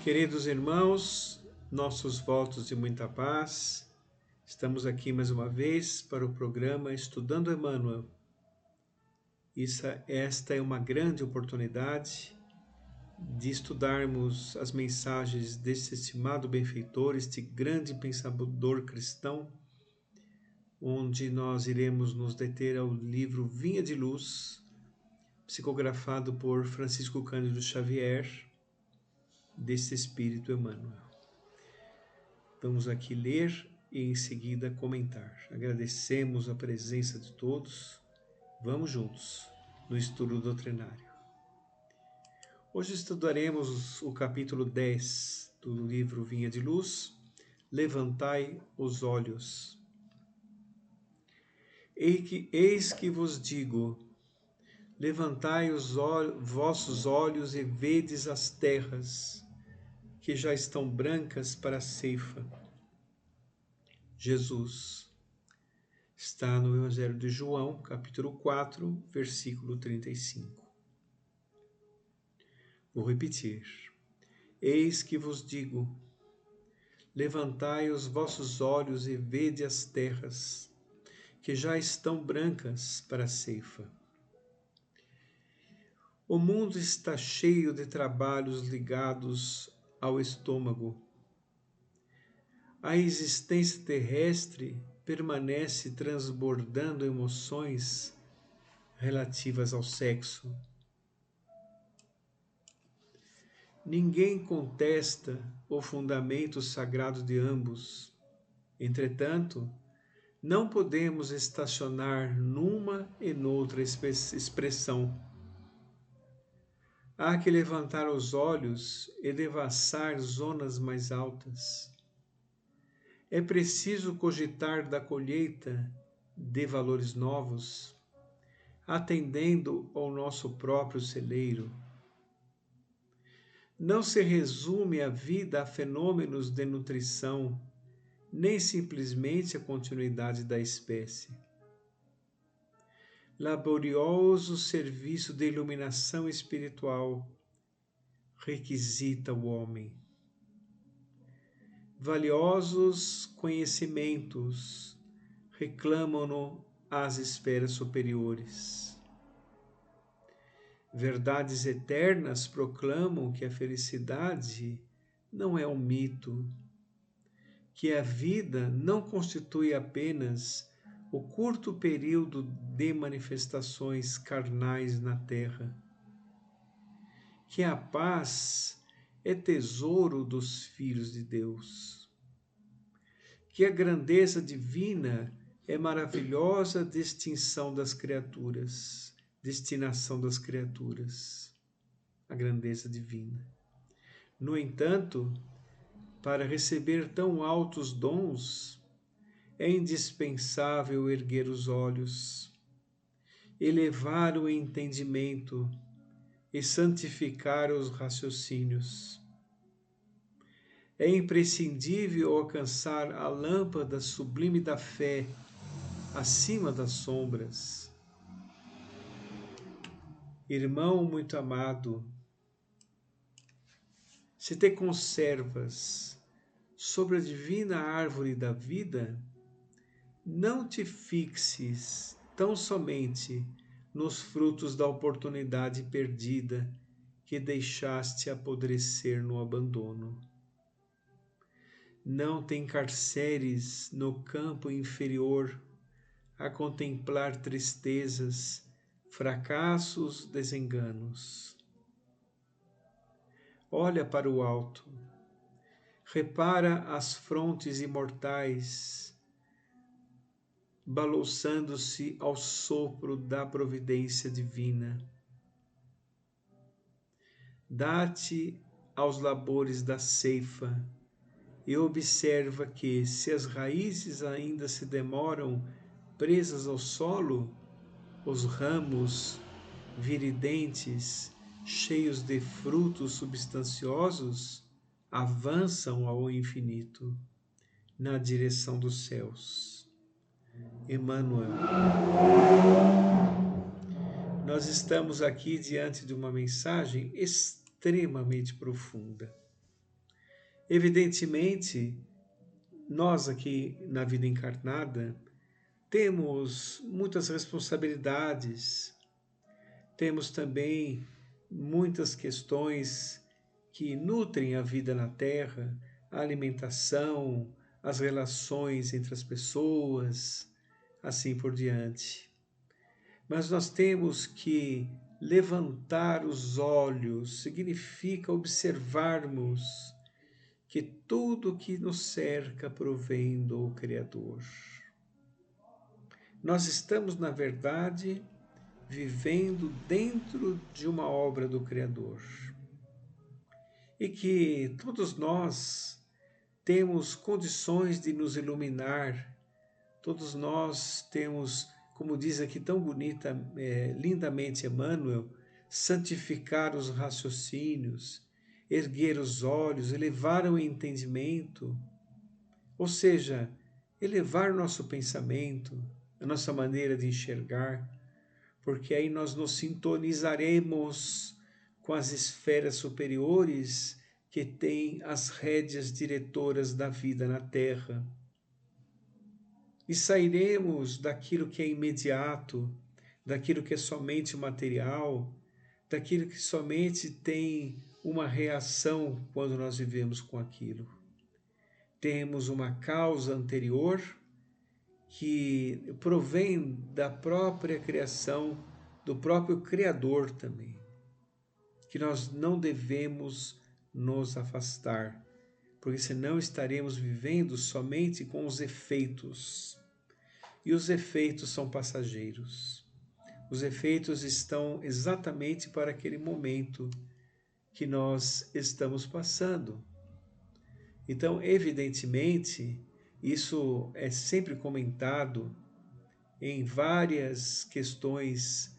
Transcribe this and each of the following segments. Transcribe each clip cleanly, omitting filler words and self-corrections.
Queridos irmãos, nossos votos de muita paz, estamos aqui mais uma vez para o programa Estudando Emmanuel. Esta é uma grande oportunidade de estudarmos as mensagens deste estimado benfeitor, este grande pensador cristão, onde nós iremos nos deter ao livro Vinha de Luz, psicografado por Francisco Cândido Xavier, deste Espírito Emmanuel. Vamos aqui ler e em seguida comentar. Agradecemos a presença de todos. Vamos juntos no estudo doutrinário. Hoje estudaremos o capítulo 10 do livro Vinha de Luz, Levantai os olhos. Eis que vos digo, levantai os vossos olhos e vedes as terras, que já estão brancas para a ceifa. Jesus está no Evangelho de João, capítulo 4, versículo 35. Vou repetir. Eis que vos digo, levantai os vossos olhos e vede as terras, que já estão brancas para a ceifa. O mundo está cheio de trabalhos ligados ao estômago. A existência terrestre permanece transbordando emoções relativas ao sexo. Ninguém contesta o fundamento sagrado de ambos. Entretanto, não podemos estacionar numa e noutra expressão. Há que levantar os olhos e devassar zonas mais altas. É preciso cogitar da colheita de valores novos, atendendo ao nosso próprio celeiro. Não se resume a vida a fenômenos de nutrição, nem simplesmente a continuidade da espécie. Laborioso serviço de iluminação espiritual requisita o homem. Valiosos conhecimentos reclamam-no às esferas superiores. Verdades eternas proclamam que a felicidade não é um mito, que a vida não constitui apenas o curto período de manifestações carnais na terra, que a paz é tesouro dos filhos de Deus, que a grandeza divina é maravilhosa destinação das criaturas, a grandeza divina. No entanto, para receber tão altos dons, é indispensável erguer os olhos, elevar o entendimento e santificar os raciocínios. É imprescindível alcançar a lâmpada sublime da fé acima das sombras. Irmão muito amado, se te conservas sobre a divina árvore da vida, não te fixes tão somente nos frutos da oportunidade perdida que deixaste apodrecer no abandono. Não te encarceres no campo inferior a contemplar tristezas, fracassos, desenganos. Olha para o alto, repara as frontes imortais, balouçando-se ao sopro da providência divina. Dá-te aos labores da ceifa e observa que, se as raízes ainda se demoram presas ao solo, os ramos viridentes, cheios de frutos substanciosos, avançam ao infinito, na direção dos céus. Emmanuel. Nós estamos aqui diante de uma mensagem extremamente profunda. Evidentemente, nós aqui na vida encarnada temos muitas responsabilidades, temos também muitas questões que nutrem a vida na Terra, a alimentação, as relações entre as pessoas, assim por diante. Mas nós temos que levantar os olhos, significa observarmos que tudo que nos cerca provém do Criador. Nós estamos, na verdade, vivendo dentro de uma obra do Criador. E que todos nós temos condições de nos iluminar, todos nós temos, como diz aqui tão bonita, lindamente Emmanuel, santificar os raciocínios, erguer os olhos, elevar o entendimento, ou seja, elevar o nosso pensamento, a nossa maneira de enxergar, porque aí nós nos sintonizaremos com as esferas superiores que têm as rédeas diretoras da vida na Terra. E sairemos daquilo que é imediato, daquilo que é somente material, daquilo que somente tem uma reação quando nós vivemos com aquilo. Temos uma causa anterior que provém da própria criação, do próprio Criador também, que nós não devemos nos afastar, porque senão estaremos vivendo somente com os efeitos. E os efeitos são passageiros. Os efeitos estão exatamente para aquele momento que nós estamos passando. Então, evidentemente, isso é sempre comentado em várias questões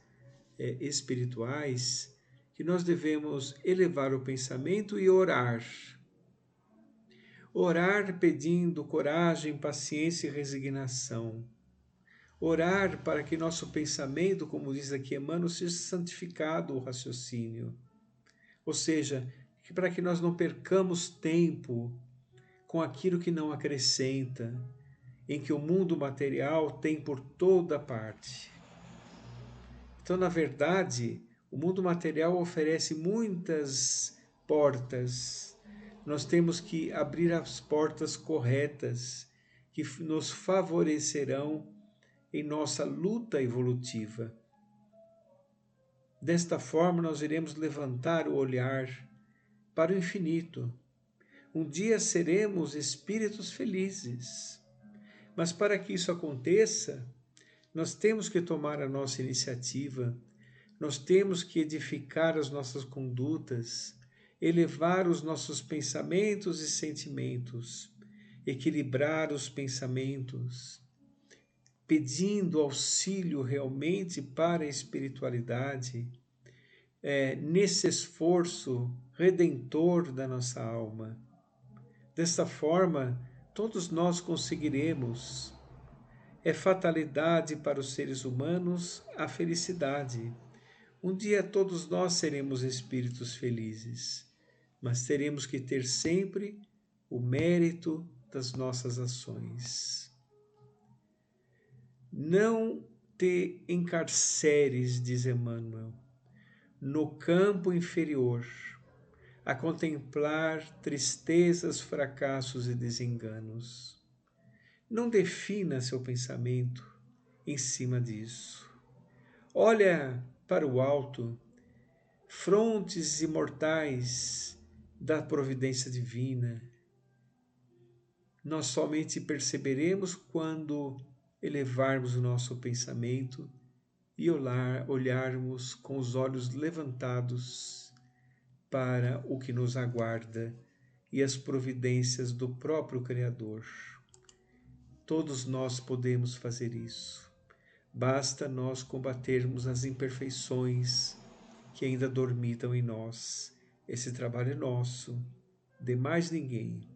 espirituais, que nós devemos elevar o pensamento e orar. Orar pedindo coragem, paciência e resignação. Orar para que nosso pensamento, como diz aqui Emmanuel, seja santificado o raciocínio. Ou seja, para que nós não percamos tempo com aquilo que não acrescenta, em que o mundo material tem por toda parte. Então, na verdade, o mundo material oferece muitas portas. Nós temos que abrir as portas corretas, que nos favorecerão em nossa luta evolutiva. Desta forma, nós iremos levantar o olhar para o infinito. Um dia seremos espíritos felizes. Mas para que isso aconteça, nós temos que tomar a nossa iniciativa, nós temos que edificar as nossas condutas, elevar os nossos pensamentos e sentimentos, equilibrar os pensamentos, pedindo auxílio realmente para a espiritualidade, nesse esforço redentor da nossa alma. Desta forma, todos nós conseguiremos. É fatalidade para os seres humanos a felicidade. Um dia todos nós seremos espíritos felizes, mas teremos que ter sempre o mérito das nossas ações. Não te encarceres, diz Emmanuel, no campo inferior, a contemplar tristezas, fracassos e desenganos. Não defina seu pensamento em cima disso. Olha para o alto, frontes imortais da providência divina. Nós somente perceberemos quando elevarmos o nosso pensamento e olharmos com os olhos levantados para o que nos aguarda e as providências do próprio Criador. Todos nós podemos fazer isso. Basta nós combatermos as imperfeições que ainda dormitam em nós. Esse trabalho é nosso, de mais ninguém.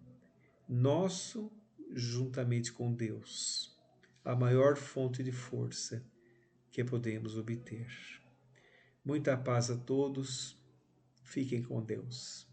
Nosso, juntamente com Deus, a maior fonte de força que podemos obter. Muita paz a todos. Fiquem com Deus.